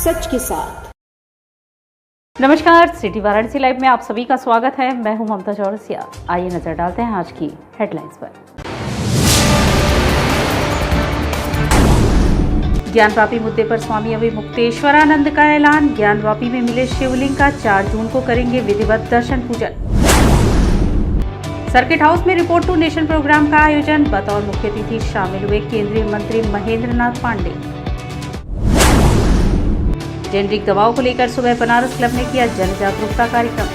सच के साथ। नमस्कार, सिटी वाराणसी लाइव में आप सभी का स्वागत है। मैं हूं ममता चौरसिया। आइए नजर डालते हैं आज की हेडलाइंस पर। ज्ञानवापी मुद्दे पर स्वामी अविमुक्तेश्वरानंद का ऐलान। ज्ञानवापी में मिले शिवलिंग का 4 जून को करेंगे विधिवत दर्शन पूजन। सर्किट हाउस में रिपोर्ट टू नेशन प्रोग्राम का आयोजन। बतौर मुख्य अतिथि शामिल हुए केंद्रीय मंत्री महेंद्र नाथ पांडे। जेनेरिक दवाओं को लेकर सुबह बनारस क्लब ने किया जन जागरूकता कार्यक्रम।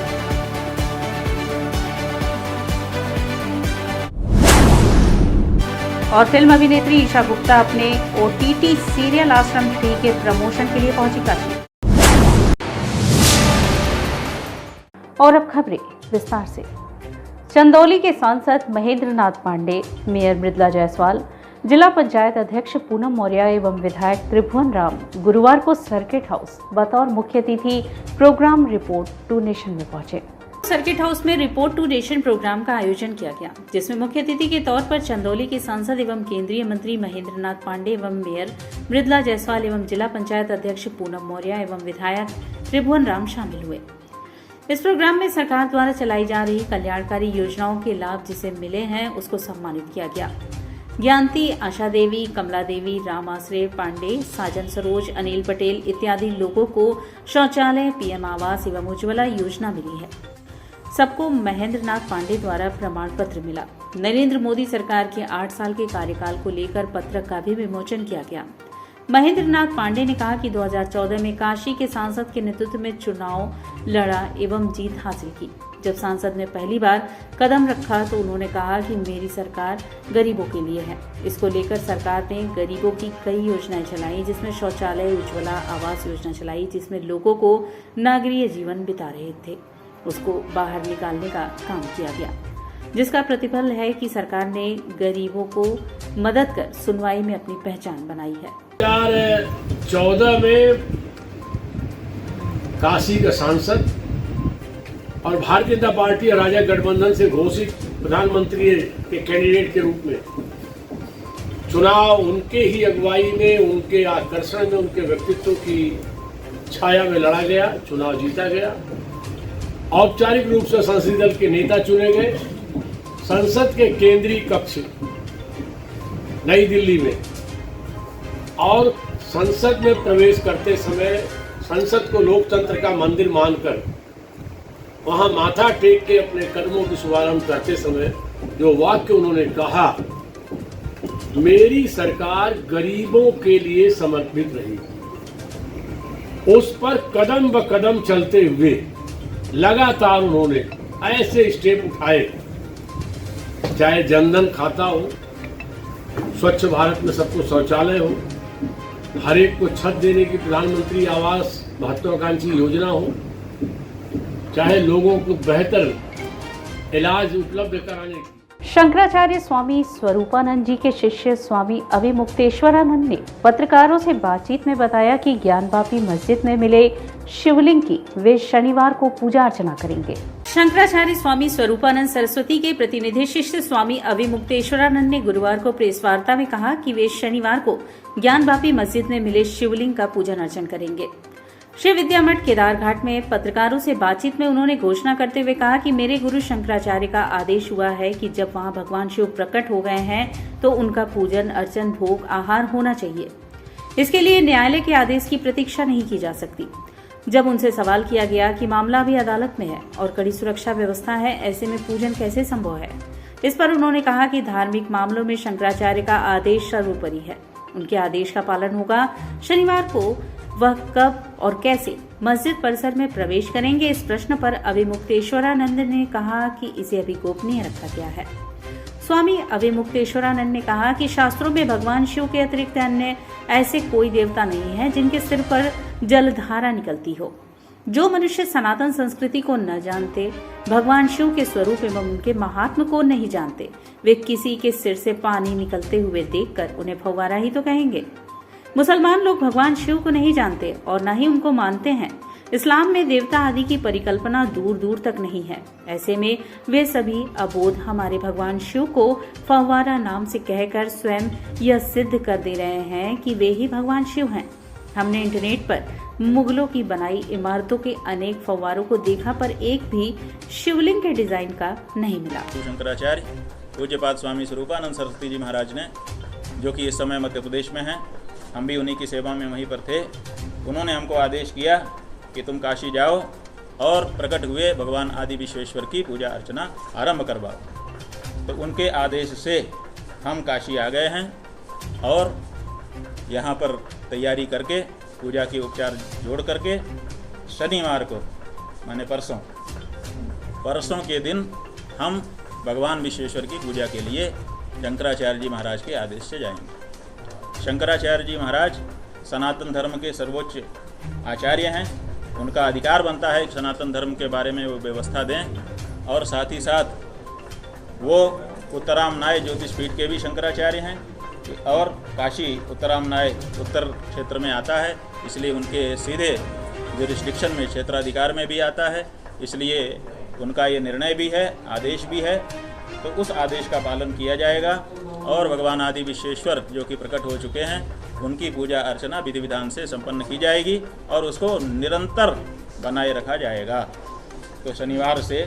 और फिल्म अभिनेत्री ईशा गुप्ता अपने OTT सीरियल आश्रम 3 के प्रमोशन के लिए पहुंची काशी। और अब खबरें विस्तार से। चंदौली के सांसद महेंद्र नाथ पांडे, मेयर मृदुला जायसवाल, जिला पंचायत अध्यक्ष पूनम मौर्य एवं विधायक त्रिभुवन राम गुरुवार को सर्किट हाउस बतौर मुख्य अतिथि प्रोग्राम रिपोर्ट टू नेशन में पहुंचे। सर्किट हाउस में रिपोर्ट टू नेशन प्रोग्राम का आयोजन किया गया, जिसमें मुख्य अतिथि के तौर पर चंदौली के सांसद एवं केंद्रीय मंत्री महेंद्र नाथ पांडे एवं मेयर मृदुला जायसवाल एवं जिला पंचायत अध्यक्ष पूनम मौर्य एवं विधायक त्रिभुवन राम शामिल हुए। इस प्रोग्राम में सरकार द्वारा चलाई जा रही कल्याणकारी योजनाओं के लाभ जिसे मिले हैं उसको सम्मानित किया गया। ज्ञानती, आशा देवी, कमला देवी, राम आश्रय पांडे, साजन सरोज, अनिल पटेल इत्यादि लोगों को शौचालय, PM आवास एवं उज्ज्वला योजना मिली है। सबको महेंद्र नाथ पांडे द्वारा प्रमाण पत्र मिला। नरेंद्र मोदी सरकार के 8 साल के कार्यकाल को लेकर पत्रक का भी विमोचन किया गया। महेंद्र नाथ पांडे ने कहा कि 2014 में काशी के सांसद के नेतृत्व में चुनाव लड़ा एवं जीत हासिल की। जब सांसद ने पहली बार कदम रखा तो उन्होंने कहा कि मेरी सरकार गरीबों के लिए है। इसको लेकर सरकार ने गरीबों की कई योजनाएं चलाई, जिसमें शौचालय, उज्ज्वला आवास योजना चलाई, जिसमें लोगों को नागरिक जीवन बिता रहे थे उसको बाहर निकालने का काम किया गया, जिसका प्रतिफल है कि सरकार ने गरीबों को मदद कर सुनवाई में अपनी पहचान बनाई है। 2014 में काशी का सांसद और भारतीय जनता पार्टी और राजा गठबंधन से घोषित प्रधानमंत्री के कैंडिडेट के रूप में चुनाव उनके ही अगुवाई में, उनके आकर्षण में, उनके व्यक्तित्व की छाया में लड़ा गया, चुनाव जीता गया। औपचारिक रूप से संसदीय दल के नेता चुने गए। संसद के केंद्रीय कक्ष नई दिल्ली में और संसद में प्रवेश करते समय संसद को लोकतंत्र का मंदिर मानकर वहां माथा टेक के अपने कदमों की शुभारंभ करते समय जो वाक्य उन्होंने कहा, मेरी सरकार गरीबों के लिए समर्पित रही, उस पर कदम ब कदम चलते हुए लगातार उन्होंने ऐसे स्टेप उठाए, चाहे जनधन खाता हो, स्वच्छ भारत में सबको शौचालय हो, हर एक को छत देने की प्रधानमंत्री आवास महत्वाकांक्षी योजना हो, चाहे लोगों को बेहतर इलाज उपलब्ध कराने की। शंकराचार्य स्वामी स्वरूपानंद जी के शिष्य स्वामी अविमुक्तेश्वरानंद ने पत्रकारों से बातचीत में बताया कि ज्ञानवापी मस्जिद में मिले शिवलिंग की वे शनिवार को पूजा अर्चना करेंगे। शंकराचार्य स्वामी स्वरूपानंद सरस्वती के प्रतिनिधि शिष्य स्वामी अविमुक्तेश्वरानंद ने गुरुवार को प्रेस वार्ता में कहा कि वे शनिवार को ज्ञानवापी मस्जिद में मिले शिवलिंग का पूजन अर्चन करेंगे। श्री विद्या मठ केदार घाट में पत्रकारों से बातचीत में उन्होंने घोषणा करते हुए कहा कि मेरे गुरु शंकराचार्य का आदेश हुआ है कि जब वहां भगवान शिव प्रकट हो गए हैं तो उनका पूजन अर्चन, भोग, आहार होना चाहिए। इसके लिए न्यायालय के आदेश की प्रतीक्षा नहीं की जा सकती। जब उनसे सवाल किया गया कि मामला भी अदालत में है और कड़ी सुरक्षा व्यवस्था है, ऐसे में पूजन कैसे संभव है, इस पर उन्होंने कहा कि धार्मिक मामलों में शंकराचार्य का आदेश सर्वोपरि है, उनके आदेश का पालन होगा। शनिवार को वह कब और कैसे मस्जिद परिसर में प्रवेश करेंगे, इस प्रश्न पर अविमुक्तेश्वरानंद ने कहा कि इसे अभी गोपनीय रखा गया है। स्वामी अविमुक्तेश्वरानंद ने कहा कि शास्त्रों में भगवान शिव के अतिरिक्त अन्य ऐसे कोई देवता नहीं है जिनके सिर पर जलधारा निकलती हो। जो मनुष्य सनातन संस्कृति को न जानते, भगवान शिव के स्वरूप एवं उनके महात्म को नहीं जानते, वे किसी के सिर से पानी निकलते हुए देखकर उन्हें फव्वारा ही तो कहेंगे। मुसलमान लोग भगवान शिव को नहीं जानते और न ही उनको मानते हैं। इस्लाम में देवता आदि की परिकल्पना दूर दूर तक नहीं है। ऐसे में वे सभी अबोध हमारे भगवान शिव को फव्वारा नाम से कहकर स्वयं यह सिद्ध कर दे रहे हैं कि वे ही भगवान शिव हैं। हमने इंटरनेट पर मुगलों की बनाई इमारतों के अनेक फव्वारों को देखा, पर एक भी शिवलिंग के डिजाइन का नहीं मिला। शंकराचार्य पूज्यपाद स्वामी स्वरूपानंद सरस्वती जी महाराज ने, जो कि इस समय मध्य प्रदेश में हैं, हम भी उन्हीं की सेवा में वहीं पर थे, उन्होंने हमको आदेश किया कि तुम काशी जाओ और प्रकट हुए भगवान आदि विश्वेश्वर की पूजा अर्चना आरंभ करवाओ। तो उनके आदेश से हम काशी आ गए हैं और यहाँ पर तैयारी करके पूजा के उपचार जोड़ करके शनिवार को, माने परसों के दिन हम भगवान विश्वेश्वर की पूजा के लिए शंकराचार्य जी महाराज के आदेश से जाएंगे। शंकराचार्य जी महाराज सनातन धर्म के सर्वोच्च आचार्य हैं। उनका अधिकार बनता है कि सनातन धर्म के बारे में वो व्यवस्था दें, और साथ ही साथ वो उत्तरामनाय ज्योतिष पीठ के भी शंकराचार्य हैं और काशी उत्तरामनाय उत्तर क्षेत्र में आता है, इसलिए उनके सीधे जुरिस्डिक्शन में, क्षेत्राधिकार में भी आता है। इसलिए उनका ये निर्णय भी है, आदेश भी है, तो उस आदेश का पालन किया जाएगा और भगवान आदि विश्वेश्वर जो कि प्रकट हो चुके हैं, उनकी पूजा अर्चना विधि विधान से संपन्न की जाएगी और उसको निरंतर बनाए रखा जाएगा। तो शनिवार से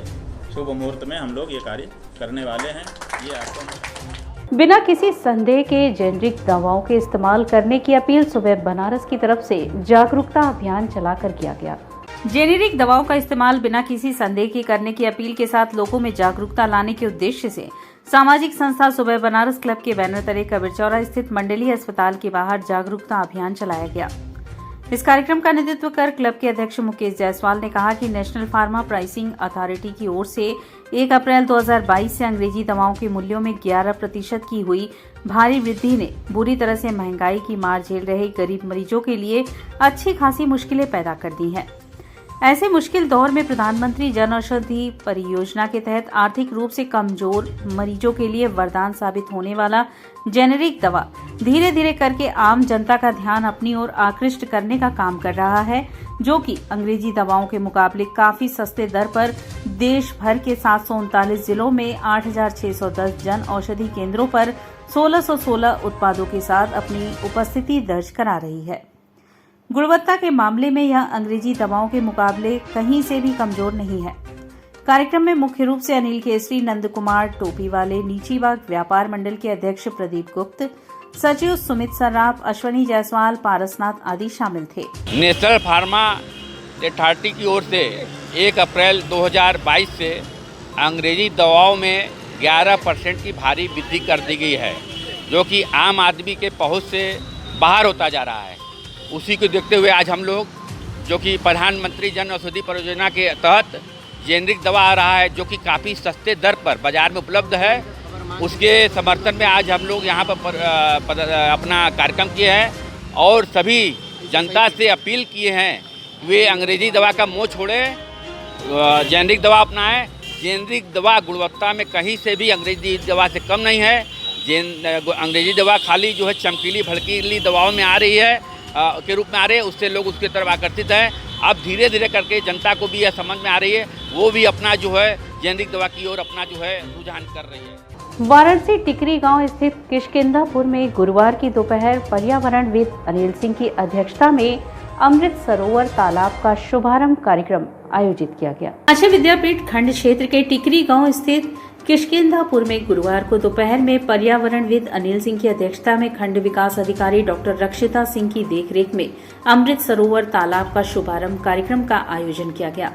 शुभ मुहूर्त में हम लोग ये कार्य करने वाले हैं। ये आपको बिना किसी संदेह के जेनरिक दवाओं के इस्तेमाल करने की अपील सुबह बनारस की तरफ से जागरूकता अभियान चलाकर किया गया। जेनेरिक दवाओं का इस्तेमाल बिना किसी संदेह के करने की अपील के साथ लोगों में जागरूकता लाने के उद्देश्य से सामाजिक संस्था सुबह बनारस क्लब के बैनर तले कबीरचौरा स्थित मंडलीय अस्पताल के बाहर जागरूकता अभियान चलाया गया। इस कार्यक्रम का नेतृत्व कर क्लब के अध्यक्ष मुकेश जायसवाल ने कहा कि नेशनल फार्मा प्राइसिंग अथॉरिटी की ओर से 1 अप्रैल 2022 से अंग्रेजी दवाओं के मूल्यों में 11% की हुई भारी वृद्धि ने बुरी तरह से महंगाई की मार झेल रहे गरीब मरीजों के लिए अच्छी खासी मुश्किलें पैदा कर दी हैं। ऐसे मुश्किल दौर में प्रधानमंत्री जन औषधि परियोजना के तहत आर्थिक रूप से कमजोर मरीजों के लिए वरदान साबित होने वाला जेनेरिक दवा धीरे धीरे करके आम जनता का ध्यान अपनी ओर आकृष्ट करने का काम कर रहा है, जो कि अंग्रेजी दवाओं के मुकाबले काफी सस्ते दर पर देश भर के 739 जिलों में 8,610 जन औषधि केंद्रों पर 1616 उत्पादों के साथ अपनी उपस्थिति दर्ज करा रही है। गुणवत्ता के मामले में यह अंग्रेजी दवाओं के मुकाबले कहीं से भी कमजोर नहीं है। कार्यक्रम में मुख्य रूप से अनिल केसरी, नंद कुमार टोपी वाले, नीचीबाग व्यापार मंडल के अध्यक्ष प्रदीप गुप्त, सचिव सुमित सर्राफ, अश्वनी जायसवाल, पारसनाथ आदि शामिल थे। नेशनल फार्मा अथॉरिटी की ओर से 1 अप्रैल 2022 से अंग्रेजी दवाओं में 11% की भारी वृद्धि कर दी गई है, जो कि आम आदमी के पहुंच से बाहर होता जा रहा है। उसी को देखते हुए आज हम लोग, जो कि प्रधानमंत्री जन औषधि परियोजना के तहत जेनरिक दवा आ रहा है, जो कि काफ़ी सस्ते दर पर बाज़ार में उपलब्ध है, उसके समर्थन में आज हम लोग यहाँ पर अपना कार्यक्रम किए हैं और सभी जनता से अपील किए हैं वे अंग्रेजी दवा का मोह छोड़े, जेनरिक दवा अपनाएं। जेनरिक दवा गुणवत्ता में कहीं से भी अंग्रेजी दवा से कम नहीं है। अंग्रेजी दवा खाली जो है चमकीली भड़कीली दवाओं में आ रही है के रूप में आ रहे हैं, उससे लोग उसकी तरफ आकर्षित हैं। अब धीरे धीरे करके जनता को भी यह समझ में आ रही है, वो भी अपना जो है जेनरिक दवा की ओर अपना जो है रुझान कर रही है। वाराणसी टिकरी गांव स्थित किष्किंधापुर में गुरुवार की दोपहर पर्यावरणविद अनिल सिंह की अध्यक्षता में अमृत सरोवर तालाब का शुभारंभ कार्यक्रम आयोजित किया गया। आचार्य विद्यापीठ खंड क्षेत्र के टिकरी गांव स्थित किष्किंधापुर में गुरुवार को दोपहर में पर्यावरणविद अनिल सिंह की अध्यक्षता में खंड विकास अधिकारी डॉक्टर रक्षिता सिंह की देखरेख में अमृत सरोवर तालाब का शुभारंभ कार्यक्रम का आयोजन किया गया,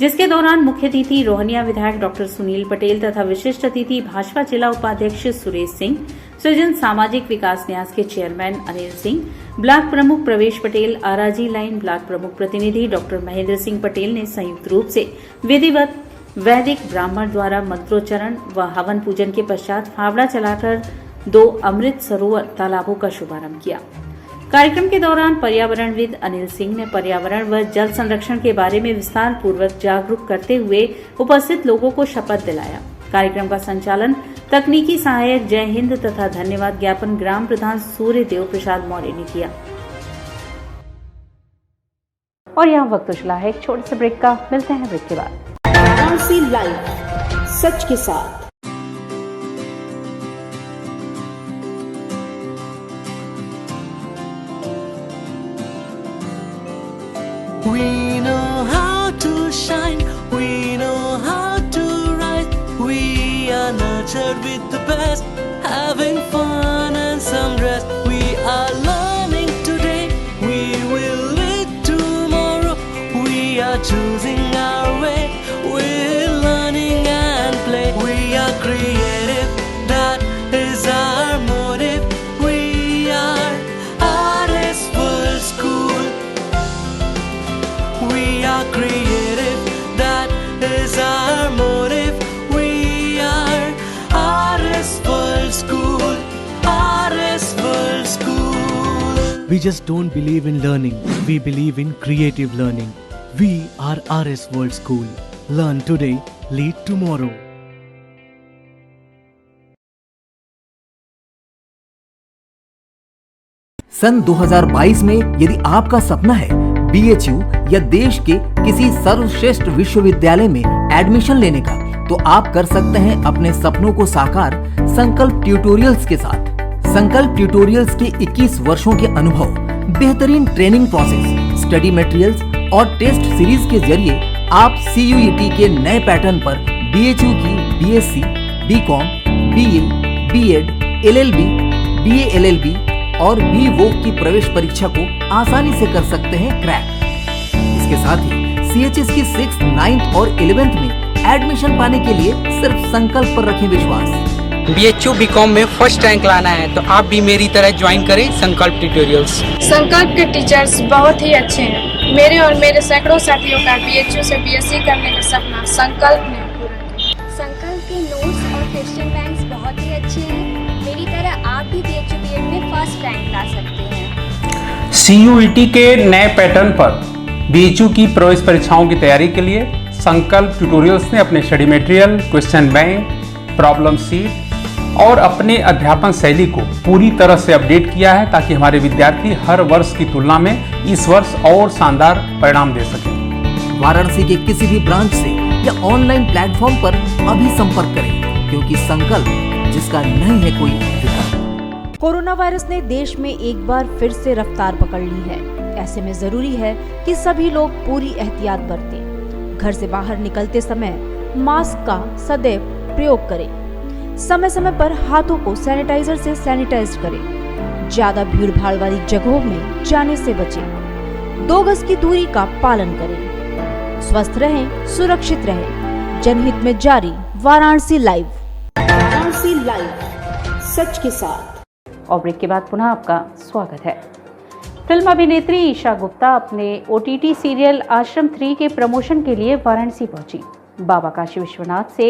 जिसके दौरान मुख्य अतिथि रोहनिया विधायक डॉक्टर सुनील पटेल तथा विशिष्ट अतिथि भाजपा जिला उपाध्यक्ष सुरेश सिंह, सृजन सामाजिक विकास न्यास के चेयरमैन अनिल सिंह, ब्लॉक प्रमुख प्रवेश पटेल, आराजी लाइन ब्लॉक प्रमुख प्रतिनिधि डॉक्टर महेंद्र सिंह पटेल ने संयुक्त रूप से विधिवत वैदिक ब्राह्मण द्वारा मंत्रोच्चारण व हवन पूजन के पश्चात फावड़ा चलाकर 2 अमृत सरोवर तालाबों का शुभारंभ किया। कार्यक्रम के दौरान पर्यावरणविद अनिल सिंह ने पर्यावरण व जल संरक्षण के बारे में विस्तार पूर्वक जागरूक करते हुए उपस्थित लोगों को शपथ दिलाया। कार्यक्रम का संचालन तकनीकी सहायक जय हिंद तथा धन्यवाद ज्ञापन ग्राम प्रधान सूर्यदेव प्रसाद मौर्य ने किया। और यहाँ वक्त उछला है एक छोटे से ब्रेक का, मिलते हैं ब्रेक के बाद। वाराणसी लाइव, सच के साथ। We know how to shine, we know how to rise. We are nurtured with the best, having fun and some rest. We are learning today, we will lead tomorrow. We are choosing our way, we're learning and play. We are creative, that is our motive. We are RS World School. We are creative, that is our motive. We are RS World School, RS World School. We just don't believe in learning, we believe in creative learning. We are RS World School. Learn today, lead tomorrow. सन 2022 में यदि आपका सपना है BHU या देश के किसी सर्वश्रेष्ठ विश्वविद्यालय में एडमिशन लेने का, तो आप कर सकते हैं अपने सपनों को साकार संकल्प ट्यूटोरियल्स के साथ। संकल्प ट्यूटोरियल्स के 21 वर्षों के अनुभव, बेहतरीन ट्रेनिंग प्रोसेस, स्टडी मटेरियल्स और टेस्ट सीरीज के जरिए आप CUET के नए पैटर्न पर BHU की BSc, BCom, BA, BEd, LLB, BA LLB और BVoc की प्रवेश परीक्षा को आसानी से कर सकते हैं क्रैक। इसके साथ ही CHS की 6th, 9th और 11th में एडमिशन पाने के लिए सिर्फ संकल्प पर रखें विश्वास। BHU BCom में फर्स्ट रैंक लाना है तो आप भी मेरी तरह ज्वाइन करें संकल्प ट्यूटोरियल्स। संकल्प के टीचर्स बहुत ही अच्छे हैं। मेरे और मेरे सैकड़ों साथियों का BHU से BSc करने का सपना संकल्प ने पूरा किया। संकल्प के नोट्स और क्वेश्चन बैंक्स बहुत ही अच्छे हैं। मेरी तरह आप भी BHU BEd में फर्स्ट रैंक ला सकते हैं। CUET के नए पैटर्न पर BHU की प्रवेश परीक्षाओं की तैयारी के लिए संकल्प ट्यूटोरियल्स ने अपने study material, question bank, problem seat और अपने अध्यापन शैली को पूरी तरह से अपडेट किया है ताकि हमारे विद्यार्थी हर वर्ष की तुलना में इस वर्ष और शानदार परिणाम दे सकें। वाराणसी के किसी भी ब्रांच से या ऑनलाइन प्लेटफॉर्म पर अभी संपर्क करें, क्योंकि संकल्प जिसका नहीं है कोई विकल्प। कोरोना वायरस ने देश में एक बार फिर से रफ्तार पकड़ ली है। ऐसे में जरूरी है कि सभी लोग पूरी एहतियात बरतें। घर से बाहर निकलते समय मास्क का सदैव प्रयोग करें। समय समय पर हाथों को सैनिटाइजर से सैनिटाइज करें। ज्यादा भीड़ भाड़ वाली जगहों में जाने से बचें। 2 गज की दूरी का पालन करें। स्वस्थ रहें, सुरक्षित रहें। जनहित में जारी वाराणसी लाइव। वाराणसी लाइव, सच के साथ। और ब्रेक के बाद पुनः आपका स्वागत है। फिल्म अभिनेत्री ईशा गुप्ता अपने OTT सीरियल आश्रम 3 के प्रमोशन के लिए वाराणसी पहुंची। बाबा काशी विश्वनाथ से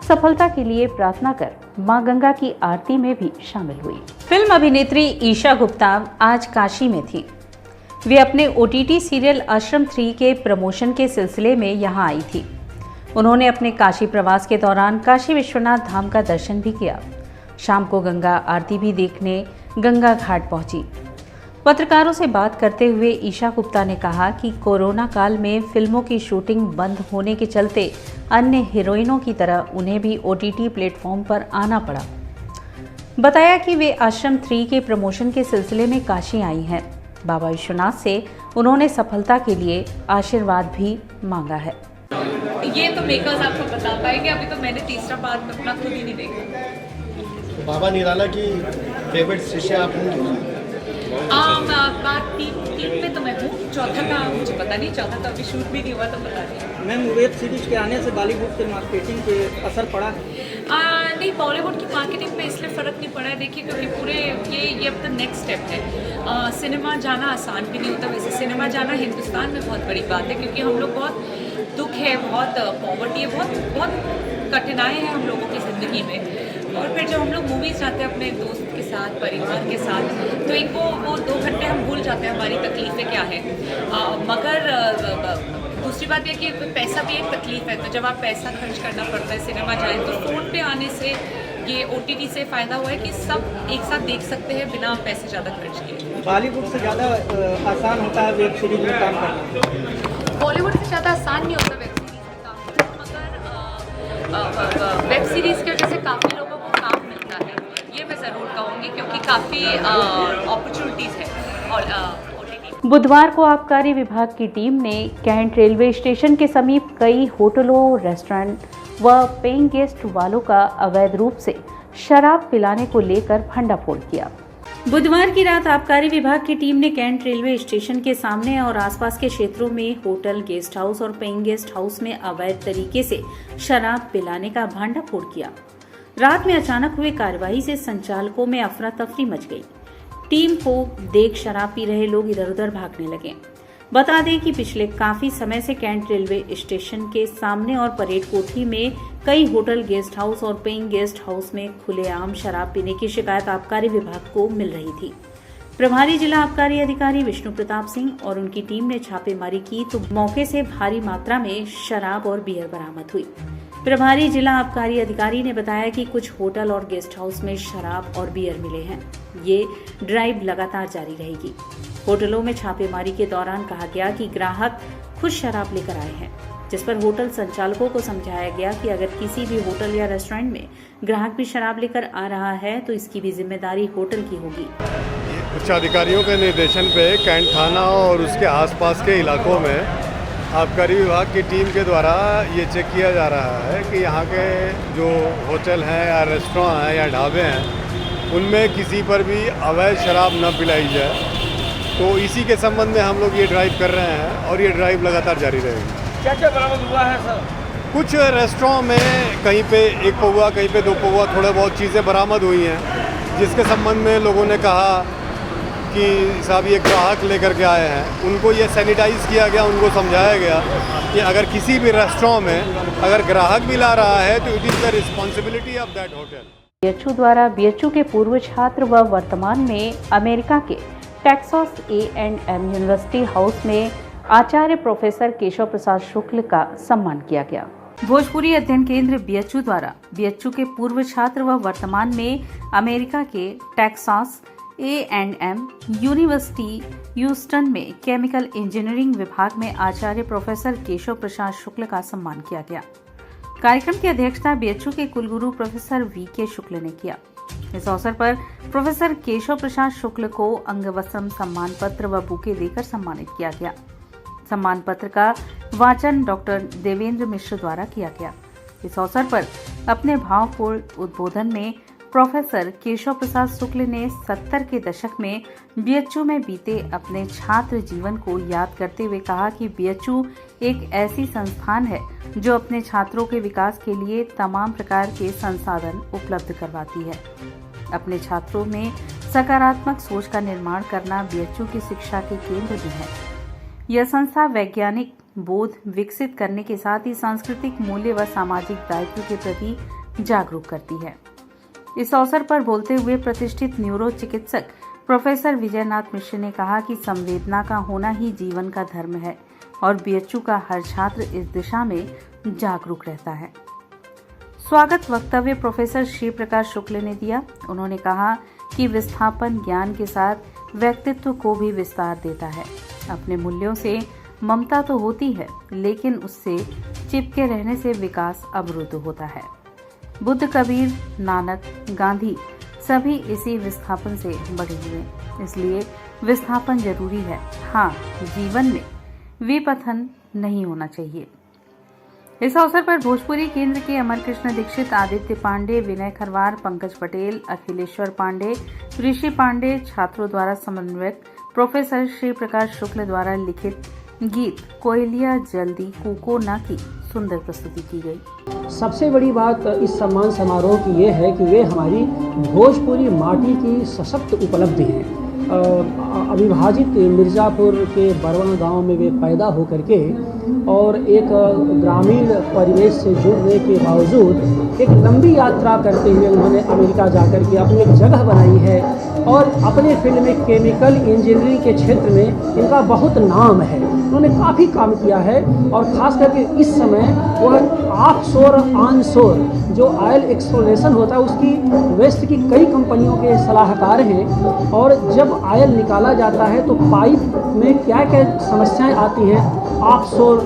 सफलता के लिए प्रार्थना कर मां गंगा की आरती में भी शामिल हुई। फिल्म अभिनेत्री ईशा गुप्ता आज काशी में थी। वे अपने OTT सीरियल आश्रम 3 के प्रमोशन के सिलसिले में यहां आई थी। उन्होंने अपने काशी प्रवास के दौरान काशी विश्वनाथ धाम का दर्शन भी किया। शाम को गंगा आरती भी देखने गंगा घाट पहुंची। पत्रकारों से बात करते हुए ईशा गुप्ता ने कहा कि कोरोना काल में फिल्मों की शूटिंग बंद होने के चलते अन्य हीरोइनों की तरह उन्हें भी OTT प्लेटफॉर्म पर आना पड़ा। बताया कि वे आश्रम 3 के प्रमोशन के सिलसिले में काशी आई हैं। बाबा विश्वनाथ से उन्होंने सफलता के लिए आशीर्वाद भी मांगा है। ये तो मेकर्स आपको बता पाएंगे, अभी तो मैंने तीसरा पार्ट अपना खुद ही नहीं देखा। बाबा निराला की फेवरेट शिष्य आप हैं? बात 3 पे तो मैं हूँ, चौथा का मुझे पता नहीं, चौथा तो अभी शूट भी नहीं हुआ तो पता नहीं। मैम, वेब सीरीज के आने से बॉलीवुड के मार्केटिंग पे असर पड़ा है? नहीं, बॉलीवुड की मार्केटिंग पे इसलिए फ़र्क नहीं पड़ा है। देखिए, क्योंकि पूरे ये अब द नेक्स्ट स्टेप है। सिनेमा जाना आसान भी नहीं होता। वैसे सिनेमा जाना हिंदुस्तान में बहुत बड़ी बात है, क्योंकि हम लोग बहुत दुख है, बहुत पॉवर्टी है, बहुत कठिनाई है हम लोगों की ज़िंदगी में। और फिर जब हम लोग मूवीज़ जाते हैं अपने दोस्त के साथ, परिवार के साथ, तो एक वो 2 घंटे हम भूल जाते हैं हमारी तकलीफ़ें क्या है। मगर दूसरी बात यह कि पैसा भी एक तकलीफ़ है। तो जब आप पैसा खर्च करना पड़ता है सिनेमा जाए, तो फ़ोन पे आने से ये OTT से फ़ायदा हुआ है कि सब एक साथ देख सकते हैं बिना पैसे ज़्यादा खर्च किए। बॉलीवुड से ज़्यादा आसान होता है वेब सीरीज में काम करना? बॉलीवुड से ज़्यादा आसान नहीं होता वेब सीरीज में काम करना, मगर वेब सीरीज़ की वजह से काफ़ी लोगों को काम मिलता है, ये मैं ज़रूर कहूँगी, क्योंकि काफ़ी अपॉर्चुनिटीज़ है और OTT। बुधवार को आबकारी विभाग की टीम ने कैंट रेलवे स्टेशन के समीप कई होटलों, रेस्टोरेंट व पेइंग गेस्ट वालों का अवैध रूप से शराब पिलाने को लेकर भंडाफोड़ किया। बुधवार की रात आबकारी विभाग की टीम ने कैंट रेलवे स्टेशन के सामने और आसपास के क्षेत्रों में होटल, गेस्ट हाउस और पेइंग गेस्ट हाउस में अवैध तरीके से शराब पिलाने का भंडाफोड़ किया। रात में अचानक हुए कार्रवाई से संचालकों में अफरा तफरी मच गई। टीम को देख शराब पी रहे लोग इधर उधर भागने लगे। बता दें कि पिछले काफी समय से कैंट रेलवे स्टेशन के सामने और परेड कोठी में कई होटल, गेस्ट हाउस और पेइंग गेस्ट हाउस में खुलेआम शराब पीने की शिकायत आबकारी विभाग को मिल रही थी। प्रभारी जिला आबकारी अधिकारी विष्णु प्रताप सिंह और उनकी टीम ने छापेमारी की तो मौके से भारी मात्रा में शराब और बियर बरामद हुई। प्रभारी जिला आबकारी अधिकारी ने बताया कि कुछ होटल और गेस्ट हाउस में शराब और बियर मिले हैं। ये ड्राइव लगातार जारी रहेगी। होटलों में छापेमारी के दौरान कहा गया कि ग्राहक खुद शराब लेकर आए हैं, जिस पर होटल संचालकों को समझाया गया कि अगर किसी भी होटल या रेस्टोरेंट में ग्राहक भी शराब लेकर आ रहा है तो इसकी भी जिम्मेदारी होटल की होगी। उच्च अधिकारियों के निर्देशन पे कैंट थाना और उसके आसपास के इलाकों में आबकारी विभाग की टीम के द्वारा ये चेक किया जा रहा है कि यहाँ के जो होटल हैं या रेस्टोरेंट हैं या ढाबे हैं उनमें किसी पर भी अवैध शराब न पिलाई जाए। तो इसी के संबंध में हम लोग ये ड्राइव कर रहे हैं और ये ड्राइव लगातार जारी रहेगी। क्या क्या बरामद हुआ है सर? कुछ रेस्टोरेंट में कहीं पे 1 पौवा, कहीं पे 2 पौवा थोड़े बहुत चीज़ें बरामद हुई हैं, जिसके संबंध में लोगों ने कहा कि साहब ये ग्राहक लेकर के आए हैं। उनको ये सैनिटाइज किया गया, उनको समझाया गया कि अगर किसी भी रेस्टोरेंट में अगर ग्राहक भी ला रहा है तो it is the responsibility of that hotel. BHU द्वारा बीएचयू के पूर्व छात्र व वर्तमान में अमेरिका के टेक्सास A&M यूनिवर्सिटी हाउस में आचार्य प्रोफेसर केशव प्रसाद शुक्ल का सम्मान किया गया। भोजपुरी अध्ययन केंद्र बीएचयू द्वारा बीएचयू के पूर्व छात्र व वर्तमान में अमेरिका के टेक्सास A&M यूनिवर्सिटी ह्यूस्टन में केमिकल इंजीनियरिंग विभाग में आचार्य प्रोफेसर केशव प्रसाद शुक्ल का सम्मान किया गया। कार्यक्रम की अध्यक्षता बीएचयू के कुलगुरु प्रोफेसर VK शुक्ल ने किया। इस अवसर पर प्रोफेसर केशव प्रसाद शुक्ल को अंगवस्त्रम, सम्मान पत्र व बुके देकर सम्मानित किया गया। सम्मान पत्र का वाचन डॉक्टर देवेंद्र मिश्र द्वारा किया गया। इस अवसर पर अपने भावपूर्ण उद्बोधन में प्रोफेसर केशव प्रसाद शुक्ल ने 70 के दशक में बीएचयू में बीते अपने छात्र जीवन को याद करते हुए कहा कि बीएचयू एक ऐसी संस्थान है जो अपने छात्रों के विकास के लिए तमाम प्रकार के संसाधन उपलब्ध करवाती है। अपने छात्रों में सकारात्मक सोच का निर्माण करना बीएचयू की शिक्षा के केंद्र में है। यह संस्था वैज्ञानिक बोध विकसित करने के साथ ही सांस्कृतिक मूल्य व सामाजिक दायित्व के प्रति जागरूक करती है। इस अवसर पर बोलते हुए प्रतिष्ठित न्यूरो चिकित्सक प्रोफेसर विजयनाथ मिश्र ने कहा कि संवेदना का होना ही जीवन का धर्म है और बीएचयू का हर छात्र इस दिशा में जागरूक रहता है। स्वागत वक्तव्य प्रोफेसर श्री प्रकाश शुक्ल ने दिया। उन्होंने कहा कि विस्थापन ज्ञान के साथ व्यक्तित्व को भी विस्तार देता है। अपने मूल्यों से ममता तो होती है, लेकिन उससे चिपके रहने से विकास अवरुद्ध होता है। बुद्ध, कबीर, नानक, गांधी सभी इसी विस्थापन से बढ़े हुए, इसलिए विस्थापन जरूरी है। हाँ, जीवन में विपथन नहीं होना चाहिए। इस अवसर पर भोजपुरी केंद्र के अमर कृष्ण दीक्षित, आदित्य पांडे, विनय खरवार, पंकज पटेल, अखिलेश्वर पांडे, ऋषि पांडे छात्रों द्वारा समन्वयक प्रोफेसर श्री प्रकाश शुक्ल द्वारा लिखित गीत कोयलिया जल्दी कूको ना की सुंदर प्रस्तुति की गई। सबसे बड़ी बात इस सम्मान समारोह की ये है कि वे हमारी भोजपुरी माटी की सशक्त उपलब्धि है। अविभाजित मिर्ज़ापुर के बरवा गांव में वे पैदा होकर के और एक ग्रामीण परिवेश से जुड़ने के बावजूद एक लंबी यात्रा करते हुए उन्होंने अमेरिका जाकर के अपनी एक जगह बनाई है और अपने फील्ड में केमिकल इंजीनियरिंग के क्षेत्र में इनका बहुत नाम है। उन्होंने काफ़ी काम किया है और ख़ास करके इस समय वह ऑफशोर ऑनशोर जो ऑयल एक्सप्लोरेशन होता है उसकी वेस्ट की कई कंपनियों के सलाहकार हैं। और जब ऑयल निकाला जाता है तो पाइप में क्या क्या समस्याएं आती हैं ऑफशोर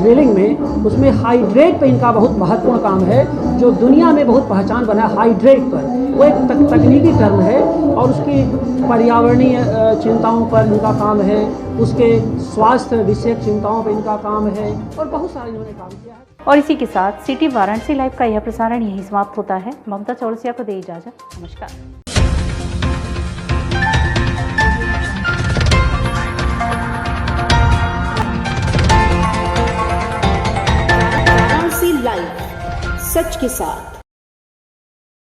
ड्रिलिंग में, उसमें हाइड्रेट पे इनका बहुत महत्वपूर्ण काम है जो दुनिया में बहुत पहचान बना है। हाइड्रेट पर वो एक तकनीकी टर्म है और उसकी पर्यावरणीय चिंताओं पर इनका काम है, उसके स्वास्थ्य विषयक चिंताओं पर इनका काम है और बहुत सारा इन्होंने काम किया है। और इसी के साथ सिटी वाराणसी लाइव का यह प्रसारण यहीं समाप्त होता है। ममता चौरसिया को दे इजाजत। नमस्कार। वाराणसी लाइव, सच के साथ।